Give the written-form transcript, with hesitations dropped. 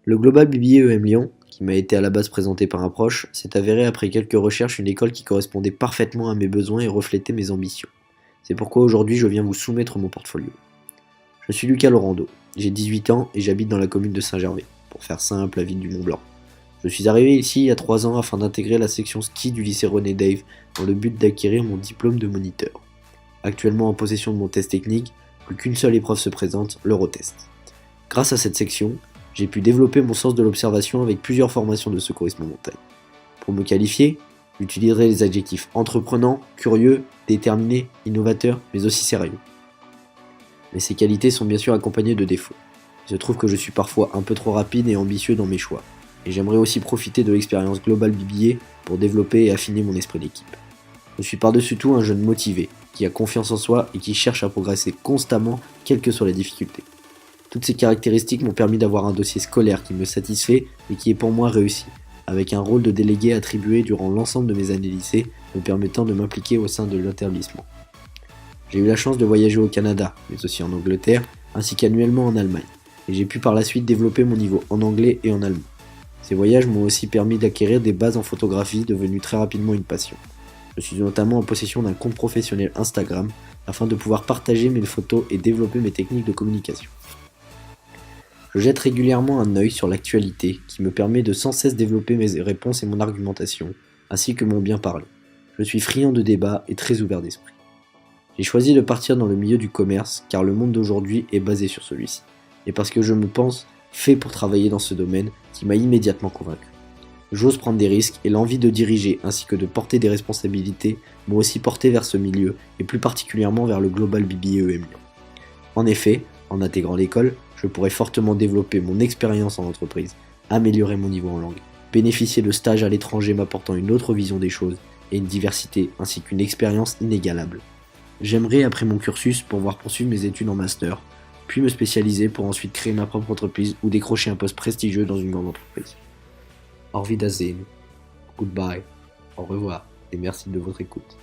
Le Global BBA EM Lyon, qui m'a été à la base présenté par un proche, s'est avéré après quelques recherches une école qui correspondait parfaitement à mes besoins et reflétait mes ambitions. C'est pourquoi aujourd'hui je viens vous soumettre mon portfolio. Je suis Lucas Laurando, j'ai 18 ans et j'habite dans la commune de Saint-Gervais, pour faire simple, la ville du Mont-Blanc. Je suis arrivé ici il y a 3 ans afin d'intégrer la section ski du lycée René Dave dans le but d'acquérir mon diplôme de moniteur. Actuellement en possession de mon test technique, plus qu'une seule épreuve se présente, l'Eurotest. Grâce à cette section, j'ai pu développer mon sens de l'observation avec plusieurs formations de secourisme en montagne. Pour me qualifier, j'utiliserai les adjectifs entreprenant, curieux, déterminé, innovateur, mais aussi sérieux. Mais ces qualités sont bien sûr accompagnées de défauts. Il se trouve que je suis parfois un peu trop rapide et ambitieux dans mes choix, et j'aimerais aussi profiter de l'expérience Global BBA pour développer et affiner mon esprit d'équipe. Je suis par-dessus tout un jeune motivé, qui a confiance en soi et qui cherche à progresser constamment, quelles que soient les difficultés. Toutes ces caractéristiques m'ont permis d'avoir un dossier scolaire qui me satisfait et qui est pour moi réussi, avec un rôle de délégué attribué durant l'ensemble de mes années lycée, me permettant de m'impliquer au sein de l'établissement. J'ai eu la chance de voyager au Canada, mais aussi en Angleterre, ainsi qu'annuellement en Allemagne, et j'ai pu par la suite développer mon niveau en anglais et en allemand. Ces voyages m'ont aussi permis d'acquérir des bases en photographie devenues très rapidement une passion. Je suis notamment en possession d'un compte professionnel Instagram afin de pouvoir partager mes photos et développer mes techniques de communication. Je jette régulièrement un œil sur l'actualité qui me permet de sans cesse développer mes réponses et mon argumentation, ainsi que mon bien parler. Je suis friand de débat et très ouvert d'esprit. J'ai choisi de partir dans le milieu du commerce car le monde d'aujourd'hui est basé sur celui-ci, et parce que je me pense fait pour travailler dans ce domaine qui m'a immédiatement convaincu. J'ose prendre des risques et l'envie de diriger ainsi que de porter des responsabilités m'ont aussi porté vers ce milieu et plus particulièrement vers le Global BBA EM Lyon. En effet, en intégrant l'école, je pourrais fortement développer mon expérience en entreprise, améliorer mon niveau en langue, bénéficier de stages à l'étranger m'apportant une autre vision des choses et une diversité ainsi qu'une expérience inégalable. J'aimerais après mon cursus pouvoir poursuivre mes études en master, puis me spécialiser pour ensuite créer ma propre entreprise ou décrocher un poste prestigieux dans une grande entreprise. Auf Wiedersehen, goodbye, au revoir et merci de votre écoute.